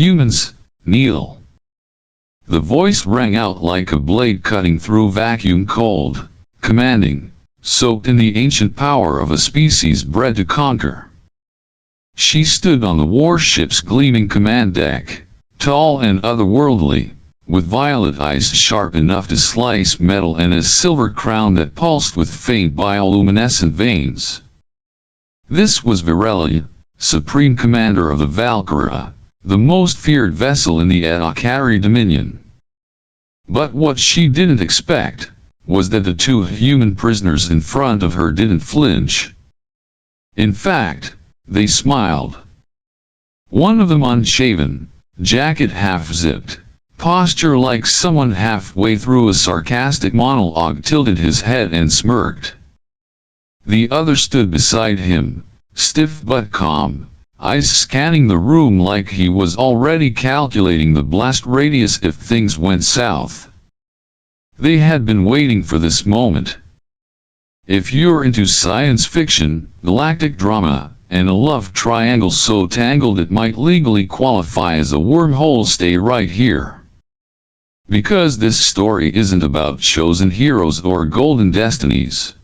humans, kneel." The voice rang out like a blade cutting through vacuum cold, commanding, soaked in the ancient power of a species bred to conquer. She stood on the warship's gleaming command deck, tall and otherworldly, with violet eyes sharp enough to slice metal and a silver crown that pulsed with faint bioluminescent veins. This was Virella, Supreme Commander of the Valkyria, the most feared vessel in the Edakari Dominion. But what she didn't expect was that the two human prisoners in front of her didn't flinch. In fact, they smiled. One of them unshaven, jacket half-zipped, posture like someone halfway through a sarcastic monologue, tilted his head and smirked. The other stood beside him, stiff but calm, eyes scanning the room like he was already calculating the blast radius if things went south. They had been waiting for this moment. If you're into science fiction, galactic drama, and a love triangle so tangled it might legally qualify as a wormhole, stay right here. Because this story isn't about chosen heroes or golden destinies.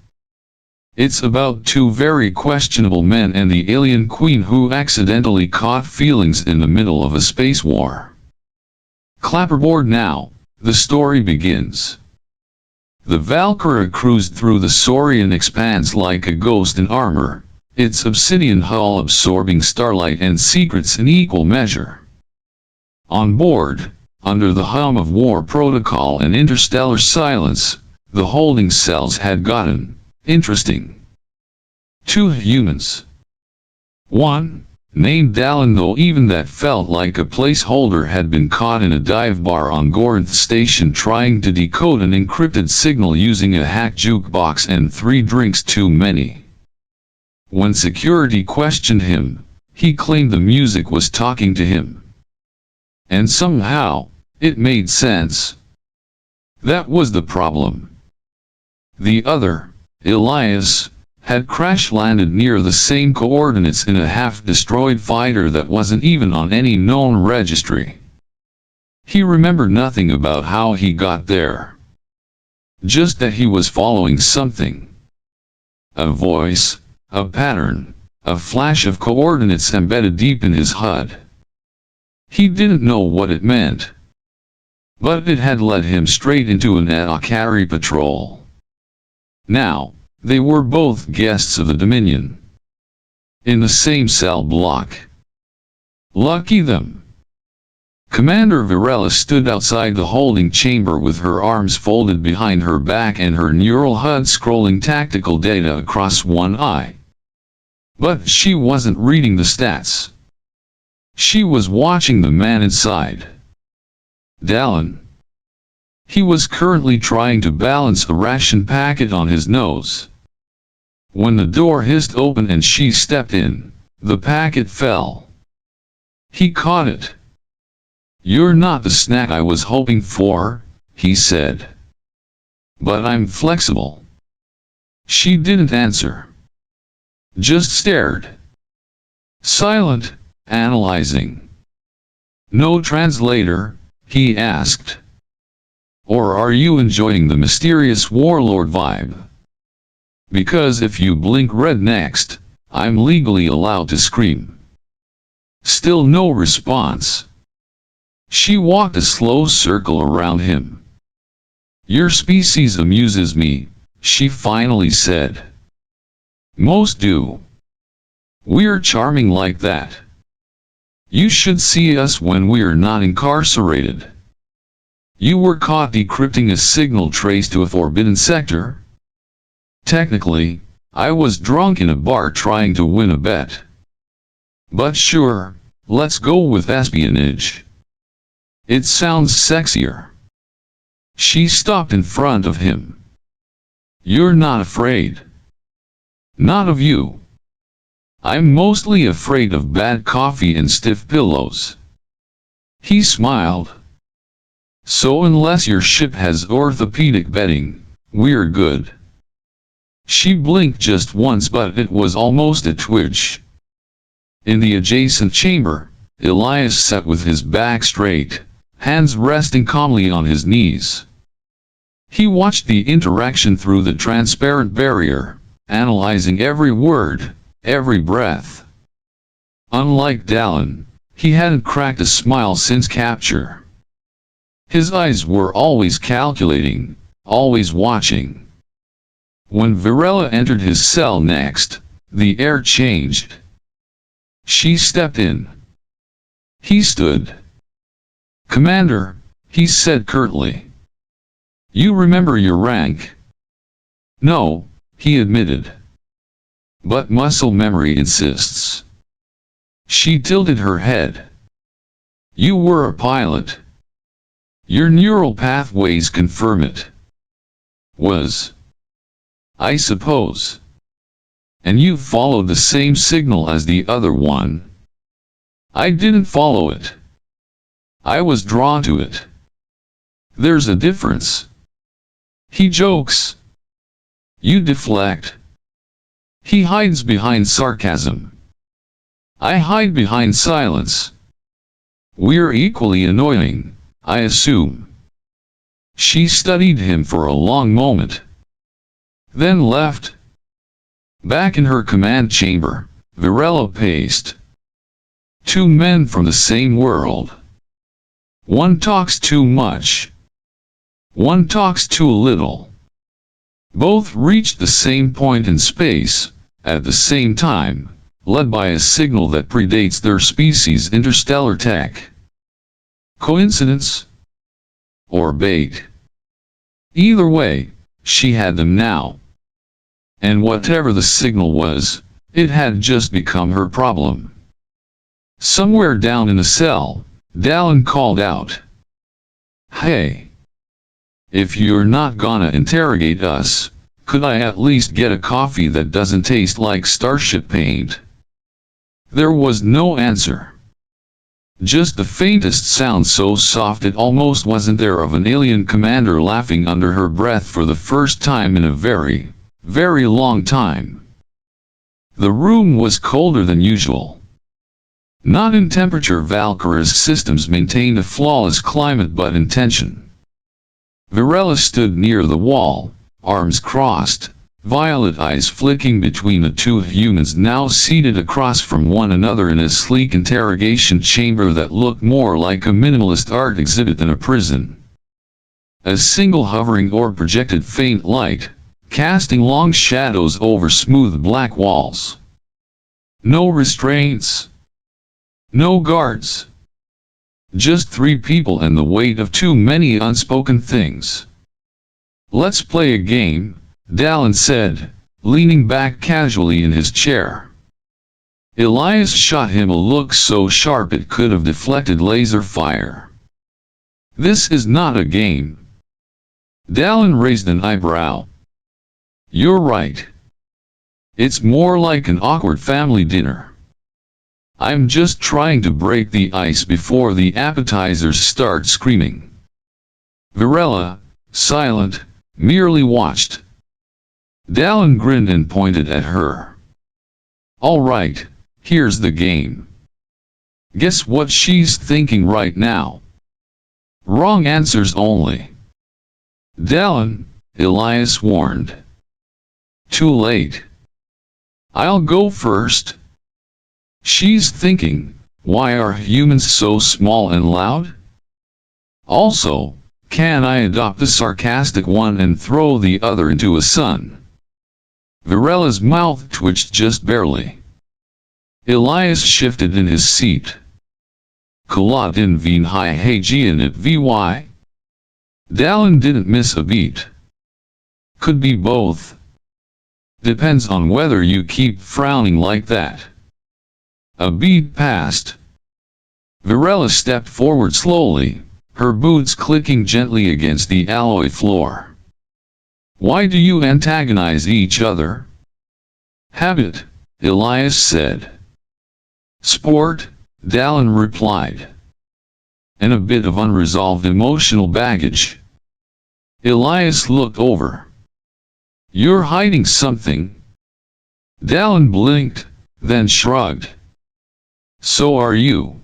It's about two very questionable men and the alien queen who accidentally caught feelings in the middle of a space war. Clapperboard now, the story begins. The Valkyria cruised through the Saurian expanse like a ghost in armor, its obsidian hull absorbing starlight and secrets in equal measure. On board, under the hum of war protocol and interstellar silence, the holding cells had gotten interesting. Two humans. One, named Dallin, though even that felt like a placeholder, had been caught in a dive bar on Gorinth Station trying to decode an encrypted signal using a hack jukebox and 3 drinks too many. When security questioned him, he claimed the music was talking to him. And somehow, it made sense. That was the problem. The other, Elias, had crash-landed near the same coordinates in a half-destroyed fighter that wasn't even on any known registry. He remembered nothing about how he got there. Just that he was following something. A voice, a pattern, a flash of coordinates embedded deep in his HUD. He didn't know what it meant. But it had led him straight into an Edakari patrol. Now, they were both guests of the Dominion. In the same cell block. Lucky them. Commander Virella stood outside the holding chamber with her arms folded behind her back and her neural HUD scrolling tactical data across one eye. But she wasn't reading the stats. She was watching the man inside. Dallin. He was currently trying to balance a ration packet on his nose. When the door hissed open and she stepped in, the packet fell. He caught it. "You're not the snack I was hoping for," he said. "But I'm flexible." She didn't answer. Just stared. Silent, analyzing. "No translator?" he asked. "Or are you enjoying the mysterious warlord vibe? Because if you blink red next, I'm legally allowed to scream." Still no response. She walked a slow circle around him. "Your species amuses me," she finally said. "Most do. We're charming like that. You should see us when we're not incarcerated. You were caught decrypting a signal trace to a forbidden sector? Technically, I was drunk in a bar trying to win a bet. But sure, let's go with espionage. It sounds sexier." She stopped in front of him. "You're not afraid?" "Not of you. I'm mostly afraid of bad coffee and stiff pillows." He smiled. "So unless your ship has orthopedic bedding, we're good." She blinked just once, but it was almost a twitch. In the adjacent chamber, Elias sat with his back straight, hands resting calmly on his knees. He watched the interaction through the transparent barrier, analyzing every word, every breath. Unlike Dallin, he hadn't cracked a smile since capture. His eyes were always calculating, always watching. When Virella entered his cell next, the air changed. She stepped in. He stood. "Commander," he said curtly. "You remember your rank?" "No," he admitted. "But muscle memory insists." She tilted her head. "You were a pilot. Your neural pathways confirm it." "Was. I suppose. And you followed the same signal as the other one." "I didn't follow it. I was drawn to it." "There's a difference." He jokes. You deflect. He hides behind sarcasm. I hide behind silence. We're equally annoying, I assume. She studied him for a long moment, then left. Back in her command chamber, Virella paced. Two men from the same world. One talks too much. One talks too little. Both reached the same point in space, at the same time, led by a signal that predates their species' interstellar tech. Coincidence? Or bait? Either way, she had them now. And whatever the signal was, it had just become her problem. Somewhere down in the cell, Dallin called out. "Hey! If you're not gonna interrogate us, could I at least get a coffee that doesn't taste like starship paint?" There was no answer. Just the faintest sound so soft it almost wasn't there of an alien commander laughing under her breath for the first time in a very, very long time. The room was colder than usual. Not in temperature. Valkyra's systems maintained a flawless climate but in tension. Virella stood near the wall, arms crossed, violet eyes flicking between the two humans now seated across from one another in a sleek interrogation chamber that looked more like a minimalist art exhibit than a prison. A single hovering orb projected faint light, casting long shadows over smooth black walls. No restraints. No guards. Just three people and the weight of too many unspoken things. "Let's play a game," Dallin said, leaning back casually in his chair. Elias shot him a look so sharp it could have deflected laser fire. "This is not a game." Dallin raised an eyebrow. "You're right. It's more like an awkward family dinner. I'm just trying to break the ice before the appetizers start screaming." Virella, silent, merely watched. Dallin grinned and pointed at her. "All right, here's the game. Guess what she's thinking right now?" "Wrong answers only." "Dallin," Elias warned. "Too late. I'll go first." She's thinking, why are humans so small and loud? Also, can I adopt the sarcastic one and throw the other into a son? Virella's mouth twitched just barely. Elias shifted in his seat. Kaladin veen hi hagian at vy? Dallin didn't miss a beat. Could be both. Depends on whether you keep frowning like that. A beat passed. Virella stepped forward slowly, her boots clicking gently against the alloy floor. "Why do you antagonize each other?" "Habit," Elias said. "Sport," Dallin replied. "And a bit of unresolved emotional baggage." Elias looked over. "You're hiding something." Dallin blinked, then shrugged. "So are you."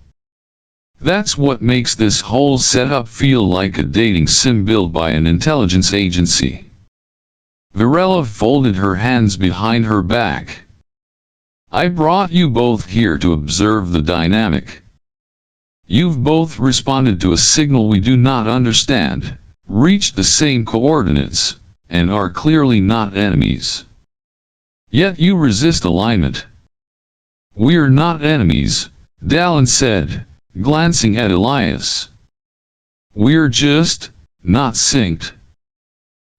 That's what makes this whole setup feel like a dating sim built by an intelligence agency. Virella folded her hands behind her back. I brought you both here to observe the dynamic. You've both responded to a signal we do not understand, reached the same coordinates, and are clearly not enemies. Yet you resist alignment. We're not enemies, Dallin said, glancing at Elias. We're just not synced.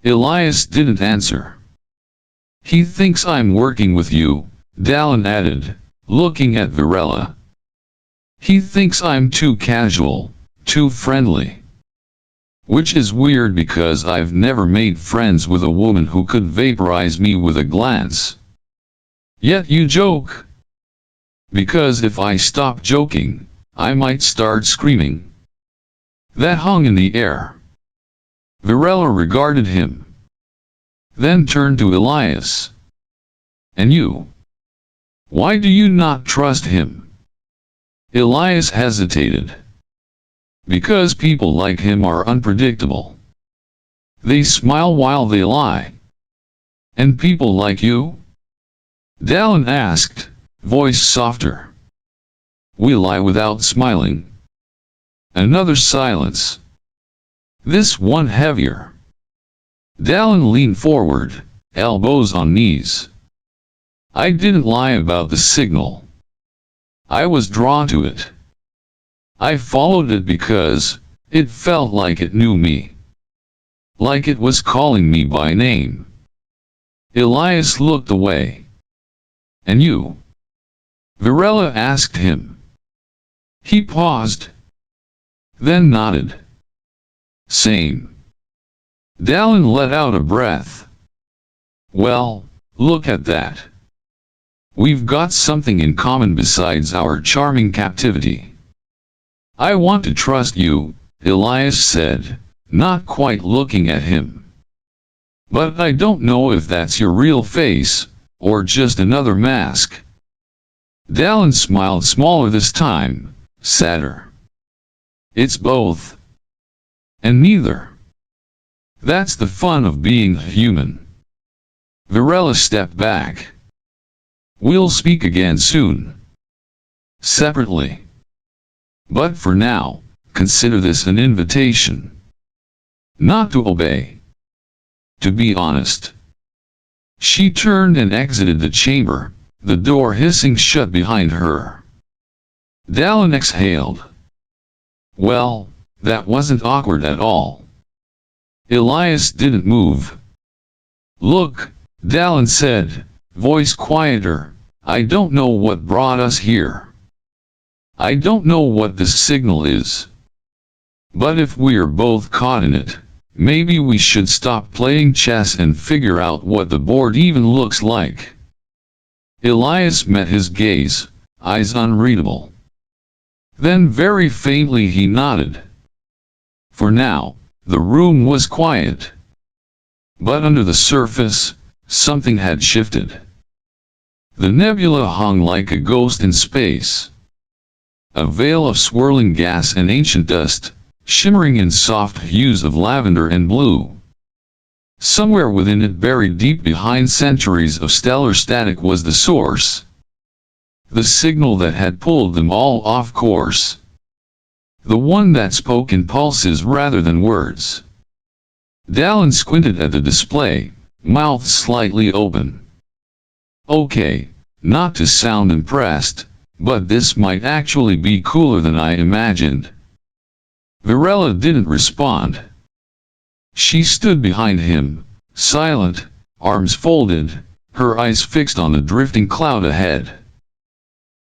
Elias didn't answer. He thinks I'm working with you, Dallin added, looking at Virella. He thinks I'm too casual, too friendly. Which is weird because I've never made friends with a woman who could vaporize me with a glance. Yet you joke. Because if I stop joking, I might start screaming. That hung in the air. Virella regarded him. Then turned to Elias. And you? Why do you not trust him? Elias hesitated. Because people like him are unpredictable. They smile while they lie. And people like you? Dallin asked, voice softer. We lie without smiling. Another silence. This one heavier. Dallin leaned forward, elbows on knees. I didn't lie about the signal. I was drawn to it. I followed it because it felt like it knew me. Like it was calling me by name. Elias looked away. And you? Virella asked him. He paused. Then nodded. Same. Dallin let out a breath. Well, look at that. We've got something in common besides our charming captivity. I want to trust you, Elias said, not quite looking at him. But I don't know if that's your real face, or just another mask. Dallin smiled smaller this time, sadder. It's both. And neither. That's the fun of being human. Virella stepped back. We'll speak again soon. Separately. But for now, consider this an invitation. Not to obey. To be honest. She turned and exited the chamber, the door hissing shut behind her. Dallin exhaled. Well, that wasn't awkward at all. Elias didn't move. Look, Dallin said, voice quieter, I don't know what brought us here. I don't know what this signal is. But if we're both caught in it, maybe we should stop playing chess and figure out what the board even looks like. Elias met his gaze, eyes unreadable. Then very faintly he nodded. For now, the room was quiet. But under the surface, something had shifted. The nebula hung like a ghost in space. A veil of swirling gas and ancient dust, shimmering in soft hues of lavender and blue. Somewhere within it, buried deep behind centuries of stellar static, was the source. The signal that had pulled them all off course. The one that spoke in pulses rather than words. Dallin squinted at the display, mouth slightly open. Okay, not to sound impressed, but this might actually be cooler than I imagined. Virella didn't respond. She stood behind him, silent, arms folded, her eyes fixed on the drifting cloud ahead.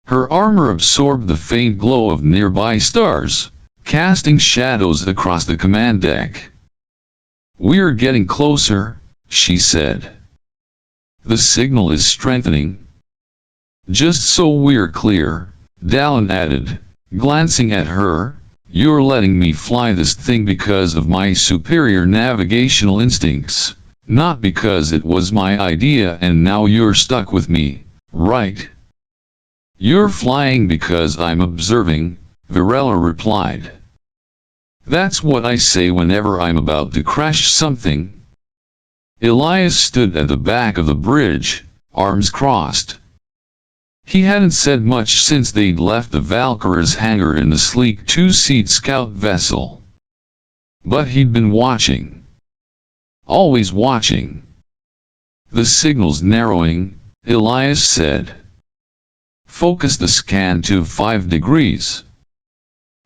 Her armor absorbed the faint glow of nearby stars, casting shadows across the command deck. We're getting closer, she said. The signal is strengthening. Just so we're clear, Dallin added, glancing at her, you're letting me fly this thing because of my superior navigational instincts, not because it was my idea and now you're stuck with me, right? You're flying because I'm observing, Virella replied. That's what I say whenever I'm about to crash something. Elias stood at the back of the bridge, arms crossed. He hadn't said much since they'd left the Valkyrie's hangar in the sleek two-seat scout vessel. But he'd been watching. Always watching. The signal's narrowing, Elias said. Focus the scan to 5 degrees.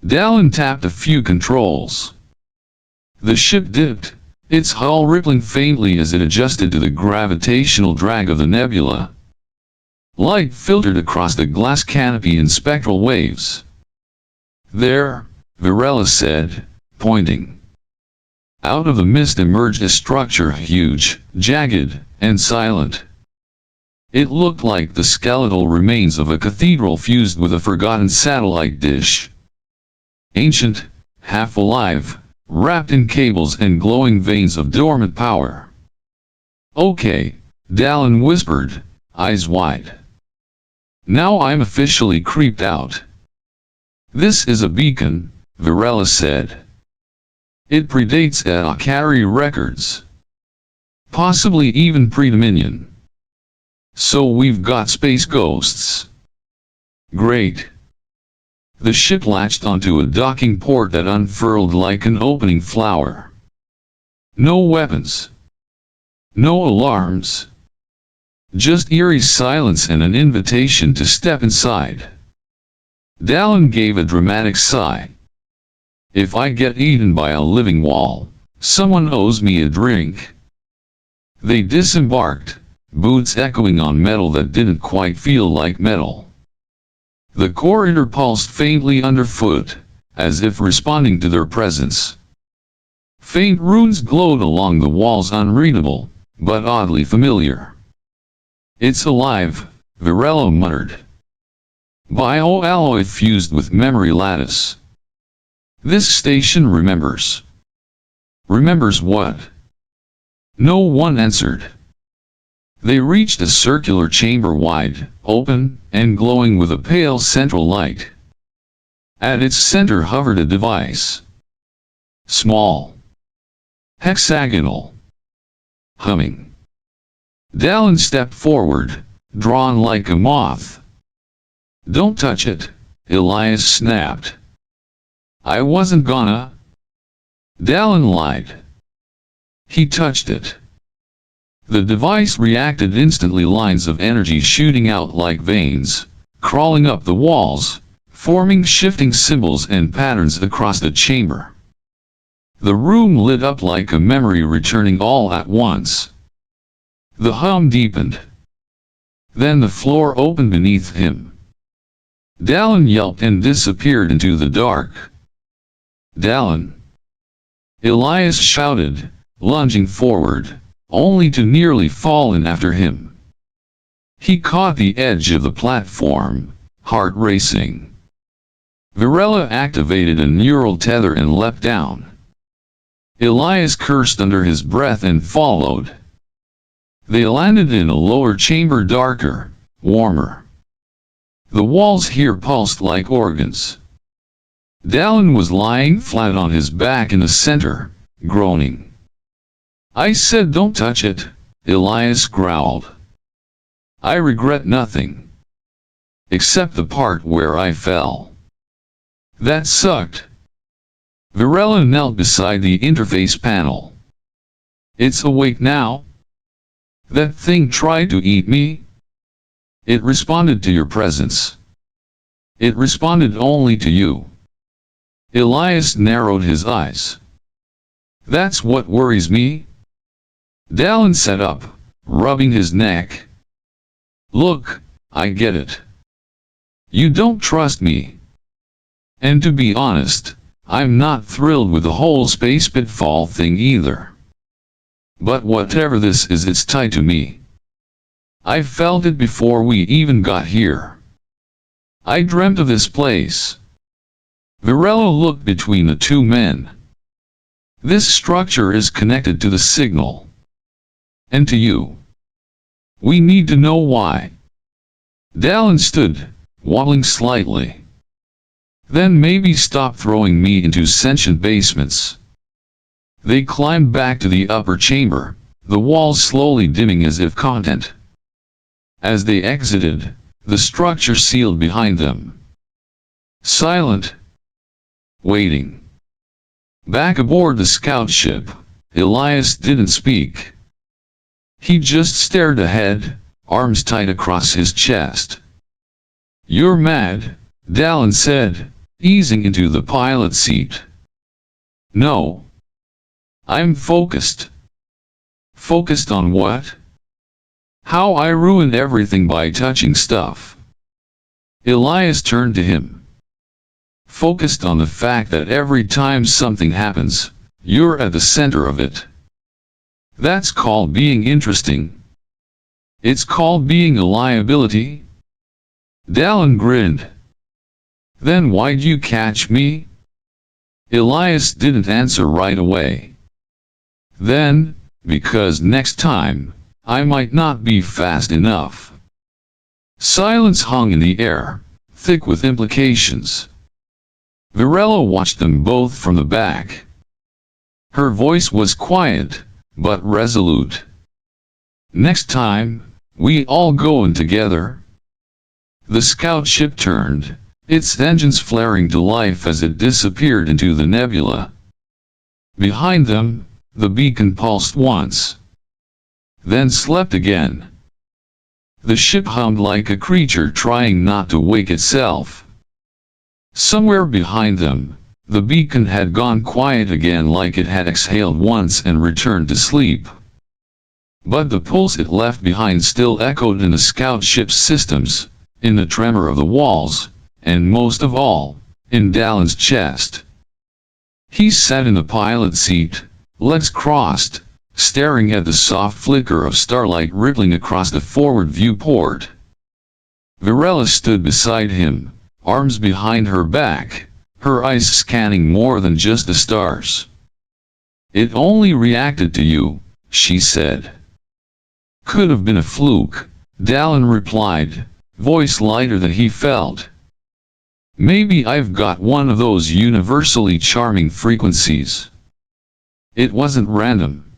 Dallin tapped a few controls. The ship dipped, its hull rippling faintly as it adjusted to the gravitational drag of the nebula. Light filtered across the glass canopy in spectral waves. There, Virella said, pointing. Out of the mist emerged a structure huge, jagged, and silent. It looked like the skeletal remains of a cathedral fused with a forgotten satellite dish. Ancient, half alive, wrapped in cables and glowing veins of dormant power. Okay, Dallin whispered, eyes wide. Now I'm officially creeped out. This is a beacon, Virella said. It predates Akari records. Possibly even pre-Dominion. So we've got space ghosts. Great. The ship latched onto a docking port that unfurled like an opening flower. No weapons. No alarms. Just eerie silence and an invitation to step inside. Dallin gave a dramatic sigh. If I get eaten by a living wall, someone owes me a drink. They disembarked, boots echoing on metal that didn't quite feel like metal. The corridor pulsed faintly underfoot, as if responding to their presence. Faint runes glowed along the walls, unreadable, but oddly familiar. It's alive, Virella muttered. Bioalloy fused with memory lattice. This station remembers. Remembers what? No one answered. They reached a circular chamber wide, open, and glowing with a pale central light. At its center hovered a device. Small. Hexagonal. Humming. Dallin stepped forward, drawn like a moth. Don't touch it, Elias snapped. I wasn't gonna. Dallin lied. He touched it. The device reacted instantly, lines of energy shooting out like veins, crawling up the walls, forming shifting symbols and patterns across the chamber. The room lit up like a memory returning all at once. The hum deepened. Then the floor opened beneath him. Dallin yelped and disappeared into the dark. Dallin! Elias shouted, lunging forward, only to nearly fall in after him. He caught the edge of the platform, heart racing. Virella activated a neural tether and leapt down. Elias cursed under his breath and followed. They landed in a lower chamber, darker, warmer. The walls here pulsed like organs. Dallin was lying flat on his back in the center, groaning. I said don't touch it, Elias growled. I regret nothing. Except the part where I fell. That sucked. Virella knelt beside the interface panel. It's awake now? That thing tried to eat me? It responded to your presence. It responded only to you. Elias narrowed his eyes. That's what worries me. Dallin sat up, rubbing his neck. Look, I get it. You don't trust me. And to be honest, I'm not thrilled with the whole space pitfall thing either. But whatever this is, it's tied to me. I felt it before we even got here. I dreamt of this place. Virella looked between the two men. This structure is connected to the signal. And to you. We need to know why. Dallin stood, wobbling slightly. Then maybe stop throwing me into sentient basements. They climbed back to the upper chamber, the walls slowly dimming as if content. As they exited, the structure sealed behind them. Silent. Waiting. Back aboard the scout ship, Elias didn't speak. He just stared ahead, arms tight across his chest. "You're mad," Dallin said, easing into the pilot seat. "No. I'm focused." "Focused on what?" "How I ruin everything by touching stuff." Elias turned to him. "Focused on the fact that every time something happens, you're at the center of it. That's called being interesting. It's called being a liability." Dallin grinned. "Then why'd you catch me?" Elias didn't answer right away. "Then, because next time, I might not be fast enough." Silence hung in the air, thick with implications. Virella watched them both from the back. Her voice was quiet, but resolute. "Next time, we all go in together." The scout ship turned, its engines flaring to life as it disappeared into the nebula. Behind them, the beacon pulsed once, then slept again. The ship hummed like a creature trying not to wake itself. Somewhere behind them, the beacon had gone quiet again, like it had exhaled once and returned to sleep. But the pulse it left behind still echoed in the scout ship's systems, in the tremor of the walls, and most of all, in Dallin's chest. He sat in the pilot seat, legs crossed, staring at the soft flicker of starlight rippling across the forward viewport. Virella stood beside him, arms behind her back, her eyes scanning more than just the stars. "It only reacted to you," she said. "Could have been a fluke," Dallin replied, voice lighter than he felt. "Maybe I've got one of those universally charming frequencies. It wasn't random."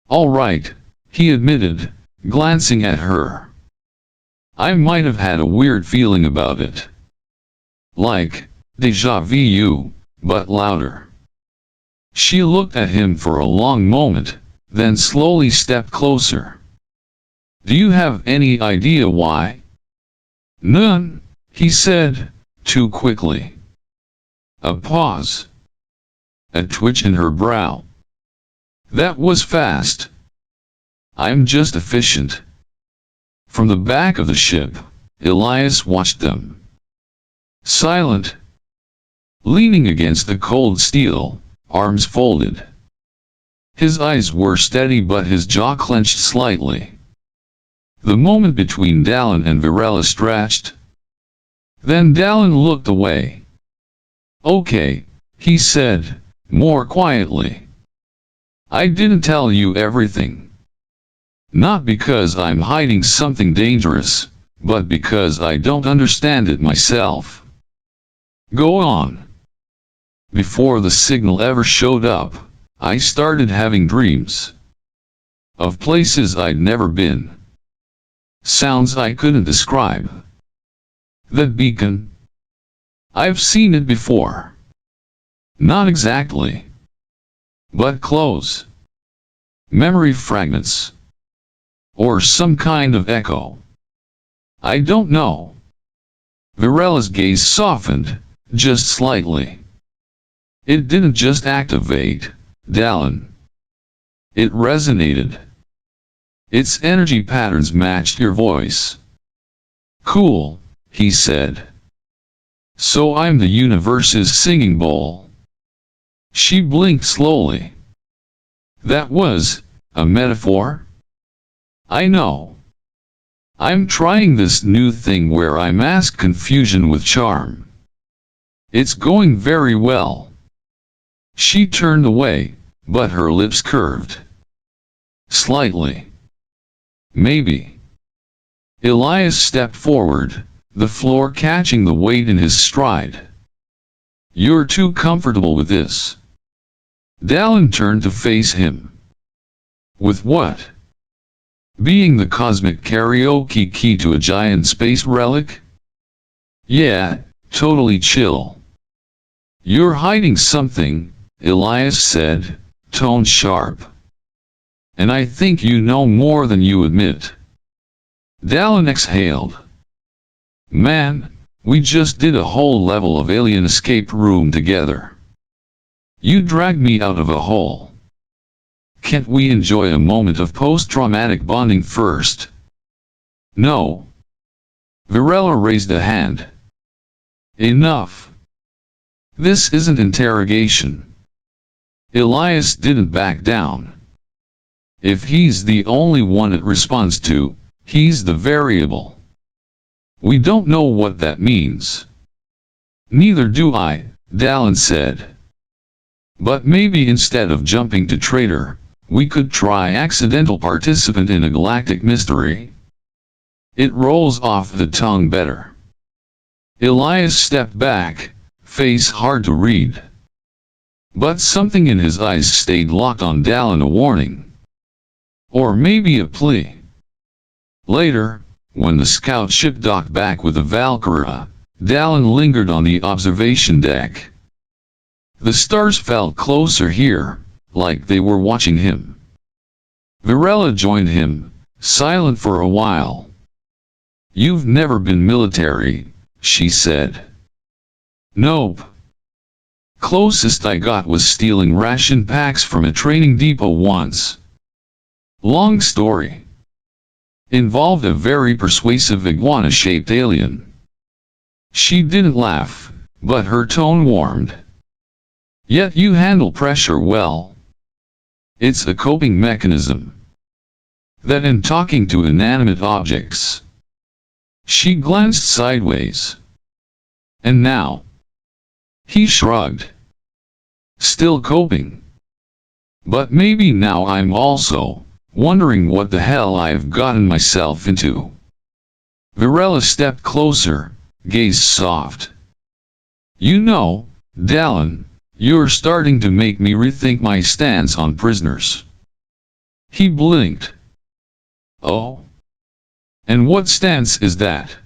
"All right," he admitted, glancing at her. "I might have had a weird feeling about it. Like déjà vu, but louder." She looked at him for a long moment, then slowly stepped closer. "Do you have any idea why?" "None," he said, too quickly. A pause. A twitch in her brow. "That was fast." "I'm just efficient." From the back of the ship, Elias watched them. Silent. Leaning against the cold steel, arms folded. His eyes were steady but his jaw clenched slightly. The moment between Dallin and Virella stretched. Then Dallin looked away. "Okay," he said, more quietly. "I didn't tell you everything. Not because I'm hiding something dangerous, but because I don't understand it myself. Go on. Before the signal ever showed up, I started having dreams. Of places I'd never been. Sounds I couldn't describe. That beacon. I've seen it before. Not exactly. But close. Memory fragments. Or some kind of echo. I don't know." Virella's gaze softened, just slightly. "It didn't just activate, Dallin. It resonated. Its energy patterns matched your voice." "Cool," he said. "So I'm the universe's singing bowl." She blinked slowly. "That was a metaphor?" "I know. I'm trying this new thing where I mask confusion with charm. It's going very well." She turned away, but her lips curved. Slightly. "Maybe." Elias stepped forward, the floor catching the weight in his stride. You're too comfortable with this. Dallin turned to face him. With what? Being the cosmic karaoke key to a giant space relic? Yeah, totally chill. You're hiding something, Elias said, tone sharp. And I think you know more than you admit. Dallin exhaled. Man, we just did a whole level of alien escape room together. You dragged me out of a hole. Can't we enjoy a moment of post-traumatic bonding first? No. Virella raised a hand. Enough. This isn't interrogation. Elias didn't back down. If he's the only one it responds to, he's the variable. We don't know what that means. Neither do I, Dallin said. But maybe instead of jumping to traitor, we could try accidental participant in a galactic mystery. It rolls off the tongue better. Elias stepped back, face hard to read. But something in his eyes stayed locked on Dallin, a warning. Or maybe a plea. Later, when the scout ship docked back with the Valkyria, Dallin lingered on the observation deck. The stars felt closer here, like they were watching him. Virella joined him, silent for a while. You've never been military, she said. Nope. Closest I got was stealing ration packs from a training depot once. Long story. Involved a very persuasive iguana-shaped alien. She didn't laugh, but her tone warmed. Yet you handle pressure well. It's a coping mechanism. That and talking to inanimate objects. She glanced sideways. And now? He shrugged. Still coping. But maybe now I'm also wondering what the hell I've gotten myself into. Virella stepped closer, gaze soft. You know, Dallin, you're starting to make me rethink my stance on prisoners. He blinked. Oh? And what stance is that?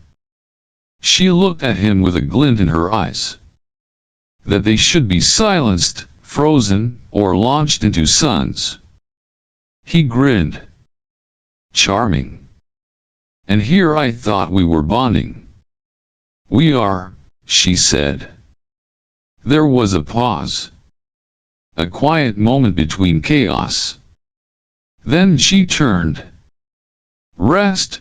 She looked at him with a glint in her eyes. That they should be silenced, frozen, or launched into suns. He grinned. Charming. And here I thought we were bonding. We are, she said. There was a pause. A quiet moment between chaos. Then she turned. Rest.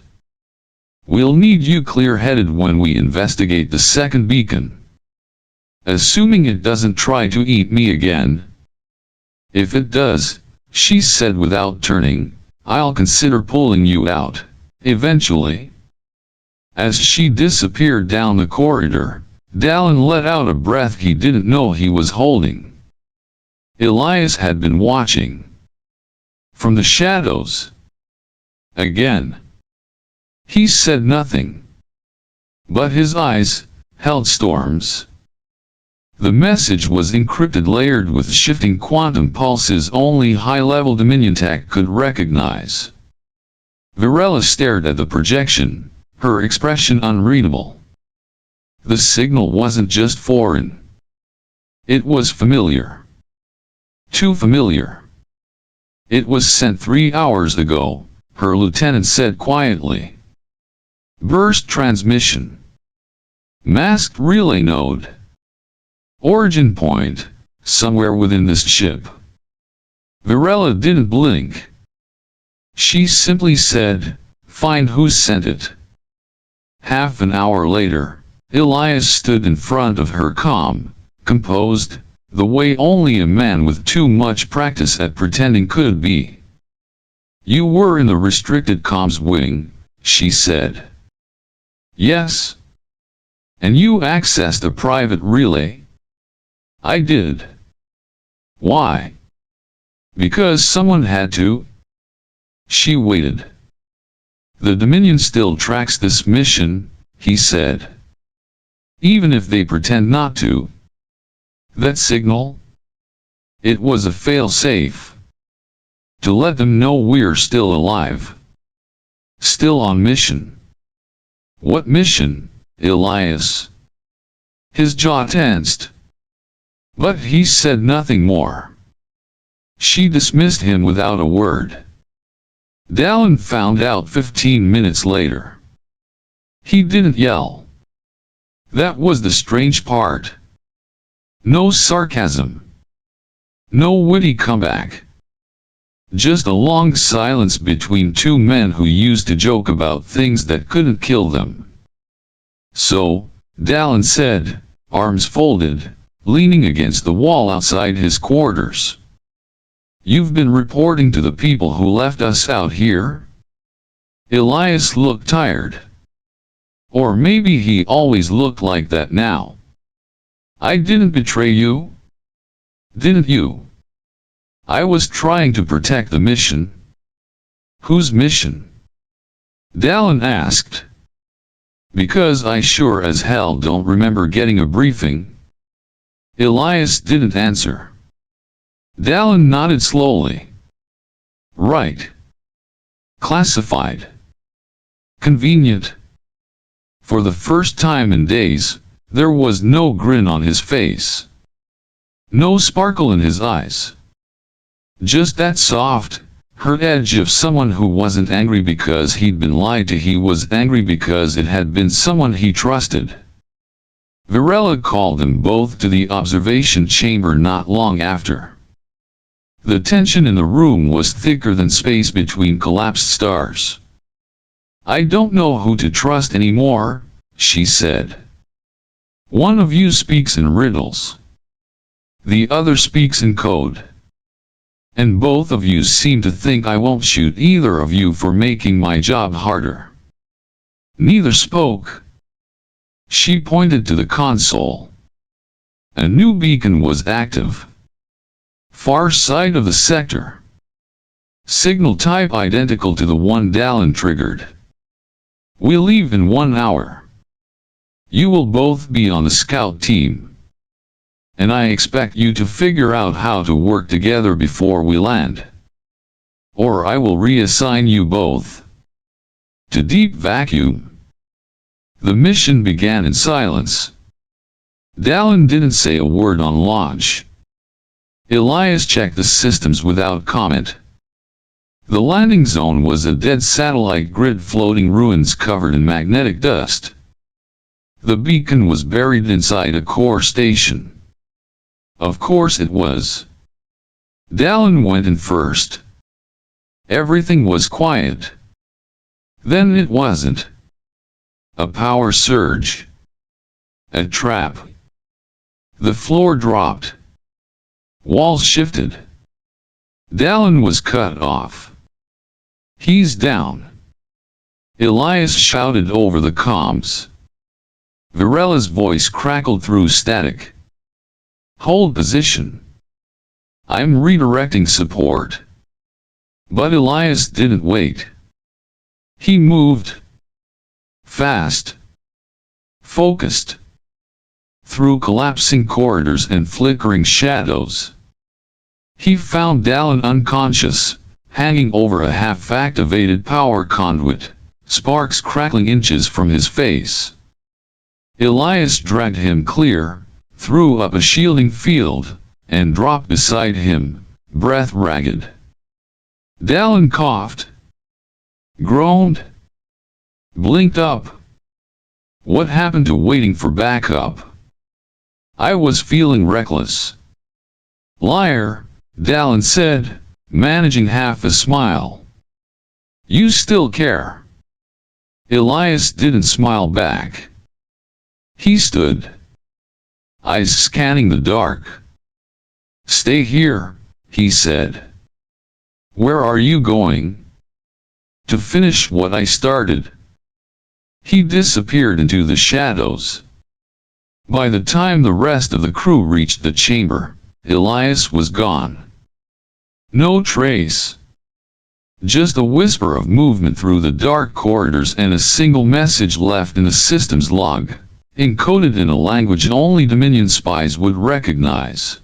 We'll need you clear-headed when we investigate the second beacon. Assuming it doesn't try to eat me again. If it does, she said without turning, I'll consider pulling you out, eventually. As she disappeared down the corridor, Dallin let out a breath he didn't know he was holding. Elias had been watching. From the shadows. Again. He said nothing. But his eyes held storms. The message was encrypted, layered with shifting quantum pulses only high-level Dominion tech could recognize. Virella stared at the projection, her expression unreadable. The signal wasn't just foreign. It was familiar. Too familiar. It was sent 3 hours ago, her lieutenant said quietly. Burst transmission. Masked relay node. Origin point, somewhere within this ship. Virella didn't blink. She simply said, find who sent it. Half an hour later, Elias stood in front of her, calm, composed, the way only a man with too much practice at pretending could be. You were in the restricted comms wing, she said. Yes. And you accessed a private relay? I did. Why? Because someone had to. She waited. The Dominion still tracks this mission, he said. Even if they pretend not to. That signal? It was a fail-safe. To let them know we're still alive. Still on mission. What mission, Elias? His jaw tensed. But he said nothing more. She dismissed him without a word. Dallin found out 15 minutes later. He didn't yell. That was the strange part. No sarcasm. No witty comeback. Just a long silence between two men who used to joke about things that couldn't kill them. So, Dallin said, arms folded, leaning against the wall outside his quarters. You've been reporting to the people who left us out here? Elias looked tired. Or maybe he always looked like that now. I didn't betray you? Didn't you? I was trying to protect the mission. Whose mission? Dallin asked. Because I sure as hell don't remember getting a briefing. Elias didn't answer. Dallin nodded slowly. Right. Classified. Convenient. For the first time in days, there was no grin on his face. No sparkle in his eyes. Just that soft, hurt edge of someone who wasn't angry because he'd been lied to. He was angry because it had been someone he trusted. Virella called them both to the observation chamber not long after. The tension in the room was thicker than space between collapsed stars. I don't know who to trust anymore, she said. One of you speaks in riddles. The other speaks in code. And both of you seem to think I won't shoot either of you for making my job harder. Neither spoke. She pointed to the console. A new beacon was active. Far side of the sector. Signal type identical to the one Dallin triggered. We'll leave in 1 hour. You will both be on the scout team. And I expect you to figure out how to work together before we land. Or I will reassign you both. To deep vacuum. The mission began in silence. Dallin didn't say a word on launch. Elias checked the systems without comment. The landing zone was a dead satellite grid, floating ruins covered in magnetic dust. The beacon was buried inside a core station. Of course it was. Dallin went in first. Everything was quiet. Then it wasn't. A power surge. A trap. The floor dropped. Walls shifted. Dallin was cut off. He's down. Elias shouted over the comms. Virella's voice crackled through static. Hold position. I'm redirecting support. But Elias didn't wait. He moved. Fast. Focused. Through collapsing corridors and flickering shadows. He found Dallin unconscious, hanging over a half-activated power conduit, sparks crackling inches from his face. Elias dragged him clear, threw up a shielding field, and dropped beside him, breath ragged. Dallin coughed. Groaned. Blinked up. What happened to waiting for backup? I was feeling reckless. Liar, Dallin said, managing half a smile. You still care. Elias didn't smile back. He stood. Eyes scanning the dark. Stay here, he said. Where are you going? To finish what I started. He disappeared into the shadows. By the time the rest of the crew reached the chamber, Elias was gone. No trace. Just a whisper of movement through the dark corridors and a single message left in the system's log. encoded in a language only Dominion spies would recognize.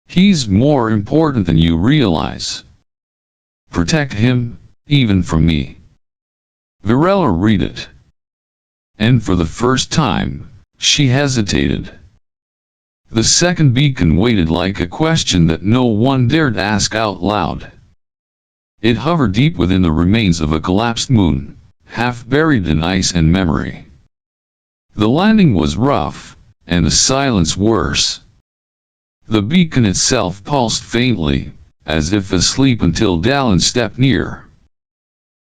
He's more important than you realize. Protect him, even from me. Virella read it. And for the first time, she hesitated. The second beacon waited like a question that no one dared ask out loud. It hovered deep within the remains of a collapsed moon, half buried in ice and memory. The landing was rough, and the silence worse. The beacon itself pulsed faintly, as if asleep until Dallin stepped near.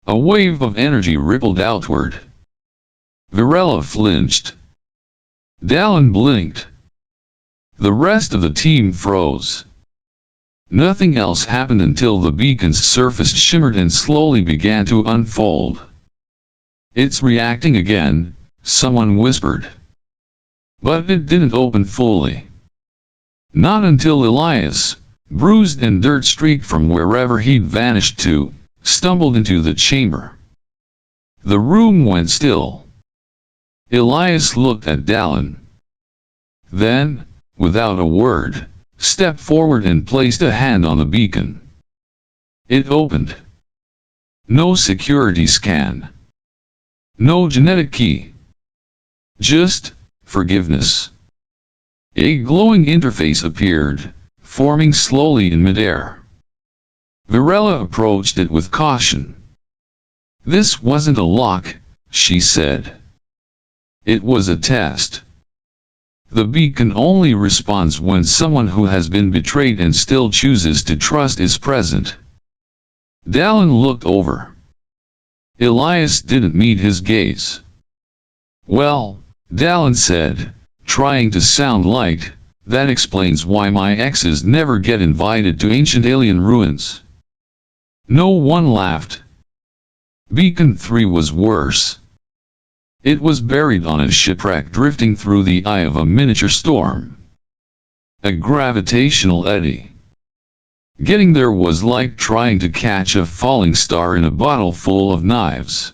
A wave of energy rippled outward. Virella flinched. Dallin blinked. The rest of the team froze. Nothing else happened until the beacon's surface shimmered and slowly began to unfold. "It's reacting again," someone whispered. But it didn't open fully. Not until Elias, bruised and dirt-streaked from wherever he'd vanished to, stumbled into the chamber. The room went still. Elias looked at Dallin. Then, without a word, stepped forward and placed a hand on the beacon. It opened. No security scan. No genetic key. Just forgiveness. A glowing interface appeared, forming slowly in midair. Virella approached it with caution. "This wasn't a lock," she said. "It was a test. The beacon only responds when someone who has been betrayed and still chooses to trust is present." Dallin looked over. Elias didn't meet his gaze. "Well," Dallin said, trying to sound light, "that explains why my exes never get invited to ancient alien ruins." No one laughed. Beacon 3 was worse. It was buried on a shipwreck drifting through the eye of a miniature storm. A gravitational eddy. Getting there was like trying to catch a falling star in a bottle full of knives.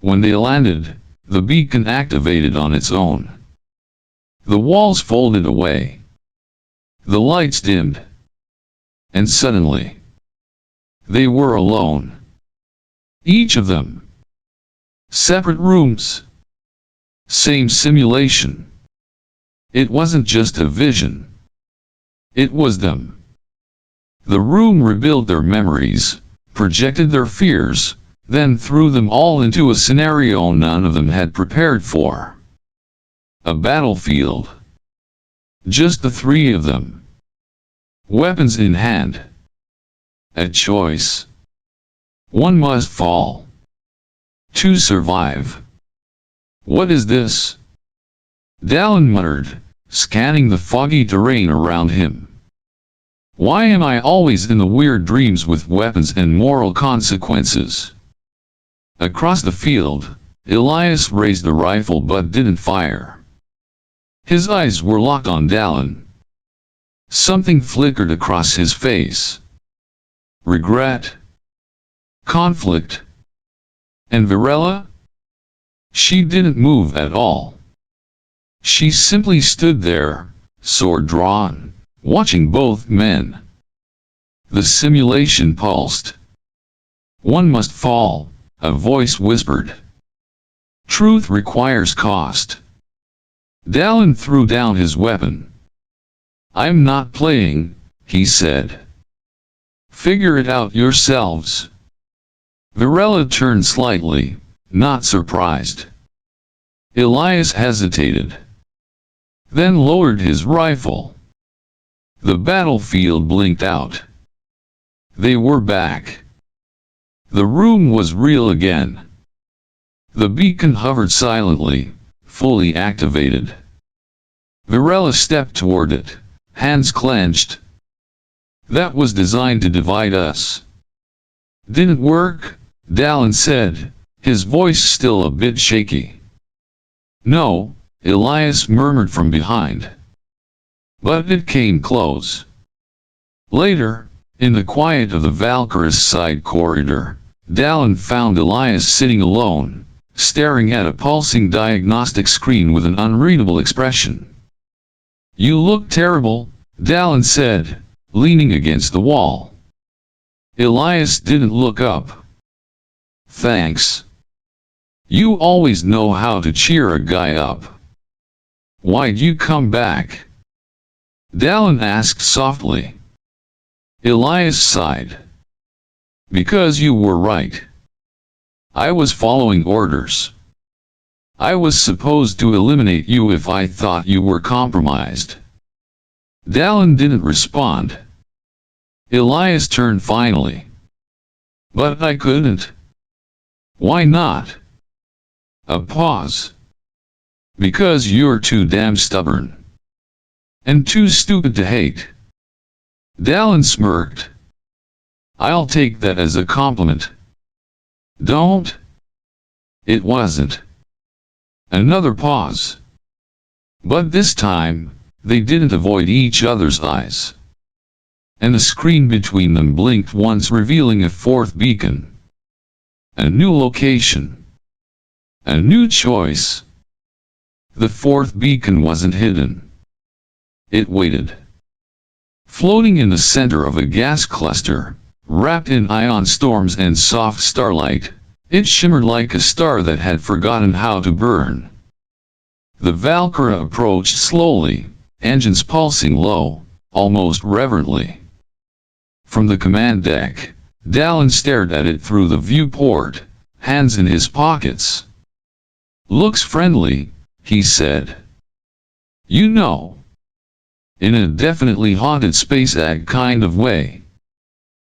When they landed, the beacon activated on its own. The walls folded away. The lights dimmed. And suddenly, they were alone. Each of them. Separate rooms. Same simulation. It wasn't just a vision. It was them. The room rebuilt their memories, projected their fears, then threw them all into a scenario none of them had prepared for. A battlefield. Just the three of them. Weapons in hand. A choice. One must fall. To survive. "What is this?" Dallin muttered, scanning the foggy terrain around him. "Why am I always in the weird dreams with weapons and moral consequences?" Across the field, Elias raised the rifle but didn't fire. His eyes were locked on Dallin. Something flickered across his face. Regret. Conflict. And Virella? She didn't move at all. She simply stood there, sword drawn, watching both men. The simulation pulsed. "One must fall," a voice whispered. "Truth requires cost." Dallin threw down his weapon. "I'm not playing," he said. "Figure it out yourselves." Virella turned slightly, not surprised. Elias hesitated. Then lowered his rifle. The battlefield blinked out. They were back. The room was real again. The beacon hovered silently, fully activated. Virella stepped toward it, hands clenched. "That was designed to divide us." "Didn't work," Dallin said, his voice still a bit shaky. "No," Elias murmured from behind. "But it came close." Later, in the quiet of the Valkyrie's side corridor, Dallin found Elias sitting alone, staring at a pulsing diagnostic screen with an unreadable expression. "You look terrible," Dallin said, leaning against the wall. Elias didn't look up. "Thanks. You always know how to cheer a guy up. Why'd you come back?" Dallin asked softly. Elias sighed. "Because you were right. I was following orders. I was supposed to eliminate you if I thought you were compromised." Dallin didn't respond. Elias turned finally. "But I couldn't." "Why not?" A pause. "Because you're too damn stubborn. And too stupid to hate." Dallin smirked. "I'll take that as a compliment." "Don't." "It wasn't." Another pause. But this time, they didn't avoid each other's eyes. And the screen between them blinked once, revealing a fourth beacon. A new location. A new choice. The fourth beacon wasn't hidden. It waited. Floating in the center of a gas cluster, wrapped in ion storms and soft starlight, it shimmered like a star that had forgotten how to burn. The Valkyra approached slowly, engines pulsing low, almost reverently. From the command deck, Dallin stared at it through the viewport, hands in his pockets. "Looks friendly," he said. "You know. In a definitely haunted space ag kind of way."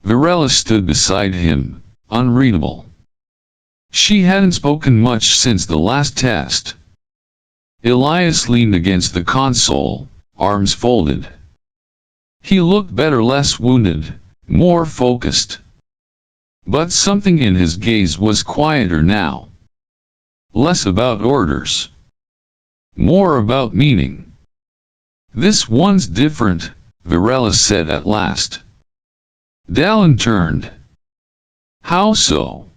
Virella stood beside him, unreadable. She hadn't spoken much since the last test. Elias leaned against the console, arms folded. He looked better, less wounded, more focused. But something in his gaze was quieter now. Less about orders. More about meaning. "This one's different," Virella said at last. Dallin turned. "How so?"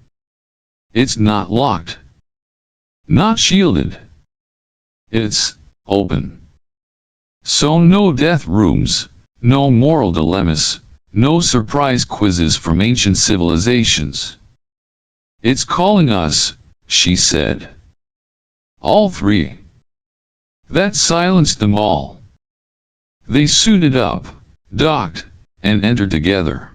"It's not locked. Not shielded. It's open. So no death rooms, no moral dilemmas, no surprise quizzes from ancient civilizations. It's calling us," she said. "All three." That silenced them all. They suited up, docked, and entered together.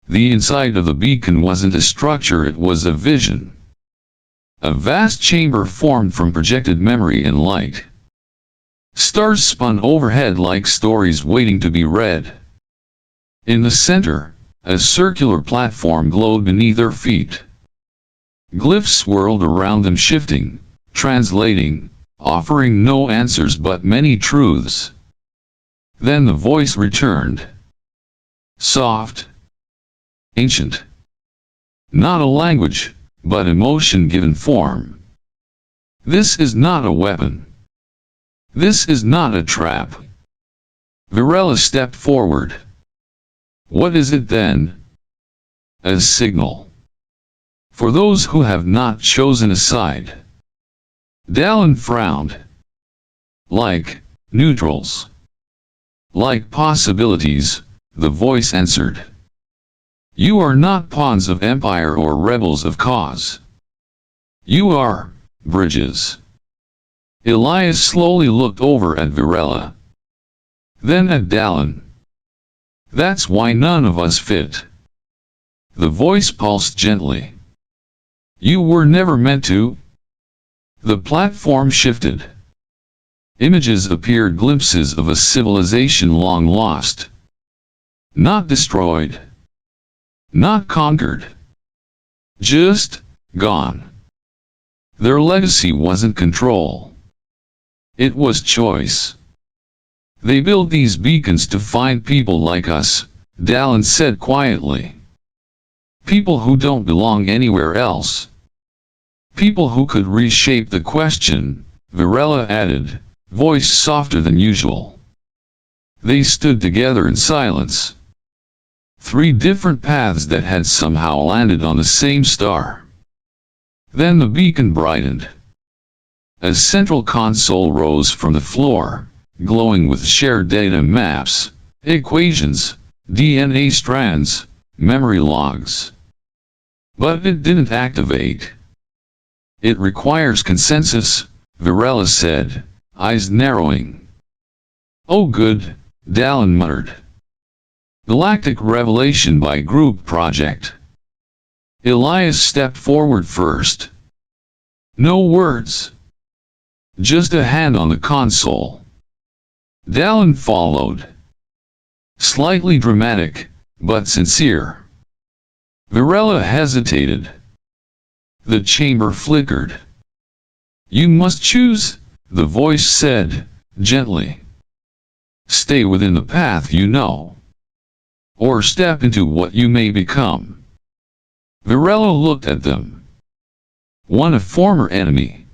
The inside of the beacon wasn't a structure, it was a vision. A vast chamber formed from projected memory and light. Stars spun overhead like stories waiting to be read. In the center, a circular platform glowed beneath their feet. Glyphs swirled around them, shifting, translating, offering no answers but many truths. Then the voice returned. Soft. Ancient. Not a language, but emotion given form. "This is not a weapon. This is not a trap." Virella stepped forward. "What is it then?" "A signal. For those who have not chosen a side." Dallin frowned. "Like neutrals. Like possibilities," the voice answered. "You are not pawns of empire or rebels of cause. You are bridges." Elias slowly looked over at Virella. Then at Dallin. "That's why none of us fit." The voice pulsed gently. "You were never meant to." The platform shifted. Images appeared, glimpses of a civilization long lost. Not destroyed. Not conquered. Just gone. Their legacy wasn't control. It was choice. "They built these beacons to find people like us," Dallin said quietly. "People who don't belong anywhere else. People who could reshape the question," Virella added, voice softer than usual. They stood together in silence. Three different paths that had somehow landed on the same star. Then the beacon brightened. A central console rose from the floor, glowing with shared data maps, equations, DNA strands, memory logs. But it didn't activate. It requires consensus, Virella said, eyes narrowing. Oh good, Dallin muttered. Galactic revelation by group project. Elias stepped forward first. No words. Just a hand on the console. Dallin followed. Slightly dramatic, but sincere. Virella hesitated. The chamber flickered. You must choose, the voice said, gently. Stay within the path you know. Or step into what you may become. Virella looked at them. One a former enemy.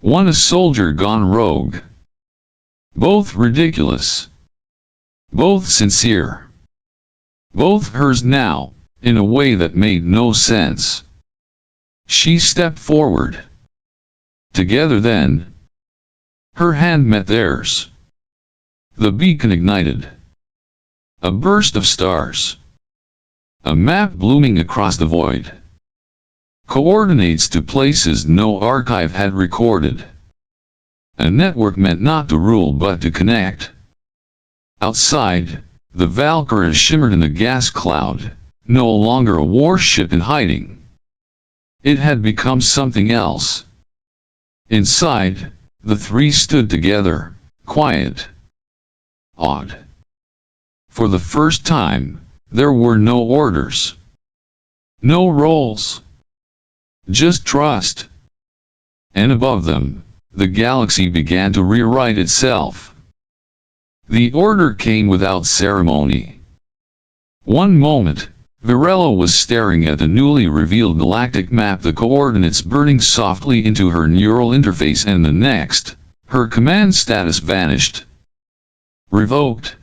One a soldier gone rogue. Both ridiculous. Both sincere. Both hers now, in a way that made no sense. She stepped forward. Together then. Her hand met theirs. The beacon ignited. A burst of stars. A map blooming across the void. Coordinates to places no archive had recorded. A network meant not to rule but to connect. Outside, the Valkyrie shimmered in a gas cloud, no longer a warship in hiding. It had become something else. Inside, the three stood together, quiet. Awed. For the first time, there were no orders. No roles. Just trust. And above them, the galaxy began to rewrite itself. The order came without ceremony. One moment, Virella was staring at the newly revealed galactic map, the coordinates burning softly into her neural interface, and the next, her command status vanished. Revoked.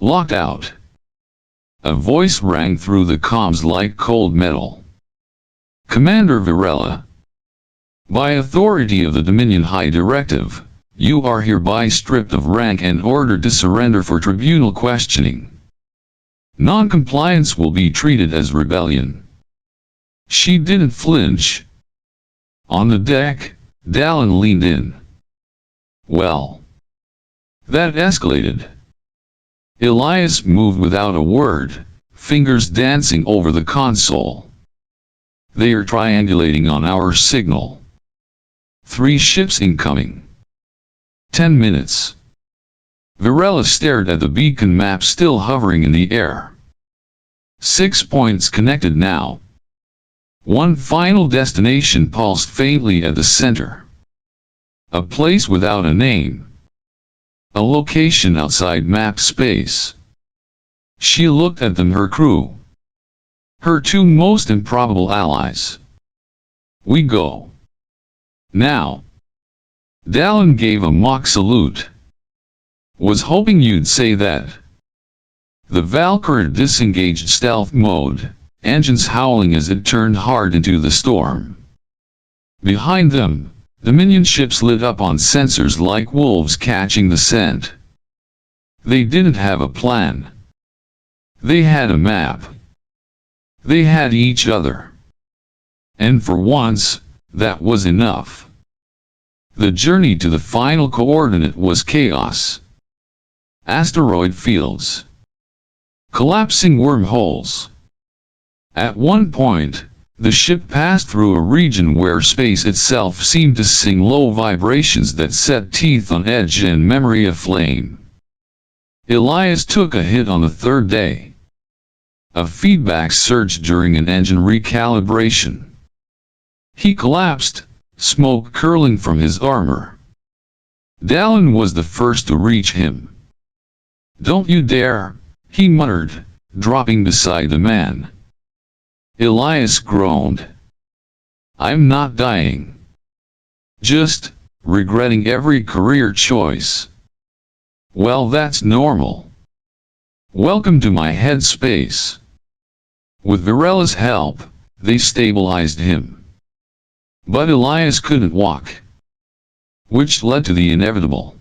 Locked out. A voice rang through the comms like cold metal. Commander Virella. By authority of the Dominion High Directive, you are hereby stripped of rank and ordered to surrender for tribunal questioning. Non-compliance will be treated as rebellion. She didn't flinch. On the deck, Dallin leaned in. Well. That escalated. Elias moved without a word, fingers dancing over the console. They are triangulating on our signal. 3 ships incoming. 10 minutes. Virella stared at the beacon map still hovering in the air. 6 points connected now. One final destination pulsed faintly at the center. A place without a name. A location outside map space. She looked at them, her crew. Her 2 most improbable allies. We go. Now. Dallin gave a mock salute. Was hoping you'd say that. The Valkyrie disengaged stealth mode, engines howling as it turned hard into the storm. Behind them, Dominion ships lit up on sensors like wolves catching the scent. They didn't have a plan. They had a map. They had each other. And for once, that was enough. The journey to the final coordinate was chaos. Asteroid fields. Collapsing wormholes. At one point, the ship passed through a region where space itself seemed to sing low vibrations that set teeth on edge and memory aflame. Elias took a hit on the 3rd day. A feedback surge during an engine recalibration. He collapsed, smoke curling from his armor. Dallin was the first to reach him. Don't you dare, he muttered, dropping beside the man. Elias groaned. I'm not dying. Just regretting every career choice. Well, that's normal. Welcome to my headspace. With Virella's help, they stabilized him. But Elias couldn't walk, which led to the inevitable.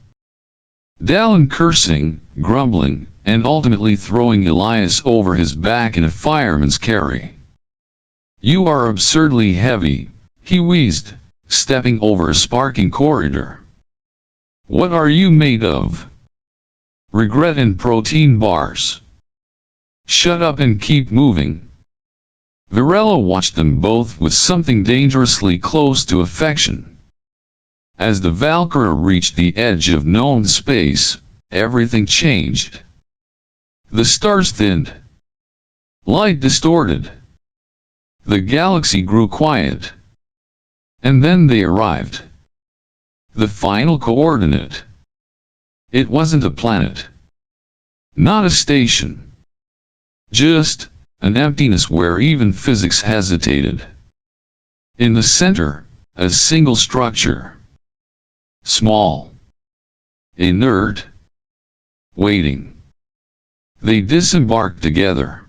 Dallin cursing, grumbling, and ultimately throwing Elias over his back in a fireman's carry. "You are absurdly heavy," he wheezed, stepping over a sparking corridor. "What are you made of? Regret and protein bars. Shut up and keep moving." Virella watched them both with something dangerously close to affection. As the Valkyrie reached the edge of known space, everything changed. The stars thinned. Light distorted. The galaxy grew quiet. And then they arrived. The final coordinate. It wasn't a planet. Not a station. Just an emptiness where even physics hesitated. In the center, a single structure. Small. Inert. Waiting. They disembarked together.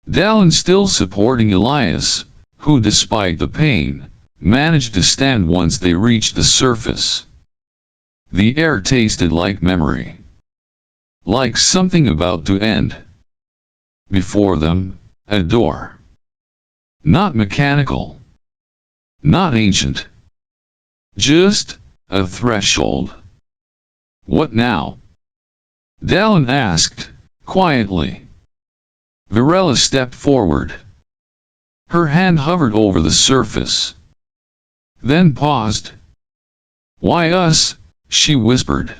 Dallin still supporting Elias, who despite the pain, managed to stand once they reached the surface. The air tasted like memory. Like something about to end. Before them, a door. Not mechanical. Not ancient. Just a threshold. "What now?" Dallin asked, quietly. Virella stepped forward. Her hand hovered over the surface. Then paused. "Why us?" she whispered.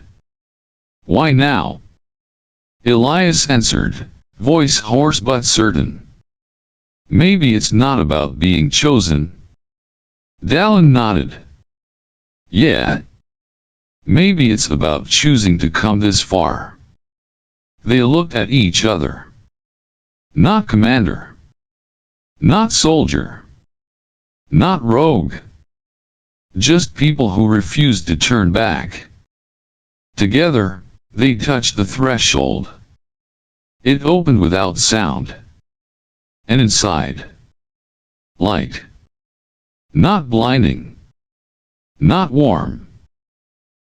"Why now?" Elias answered, voice hoarse but certain. "Maybe it's not about being chosen." Dallin nodded. "Yeah. Maybe it's about choosing to come this far." They looked at each other. Not commander. Not soldier. Not rogue. Just people who refused to turn back. Together, they touched the threshold. It opened without sound. And inside, light. Not blinding. Not warm.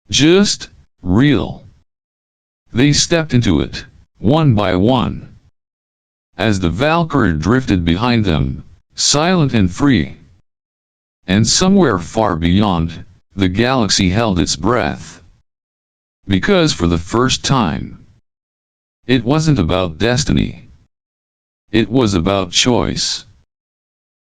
Just real. They stepped into it, one by one. As the Valkyrie drifted behind them, silent and free. And somewhere far beyond, the galaxy held its breath. Because for the first time, it wasn't about destiny. It was about choice.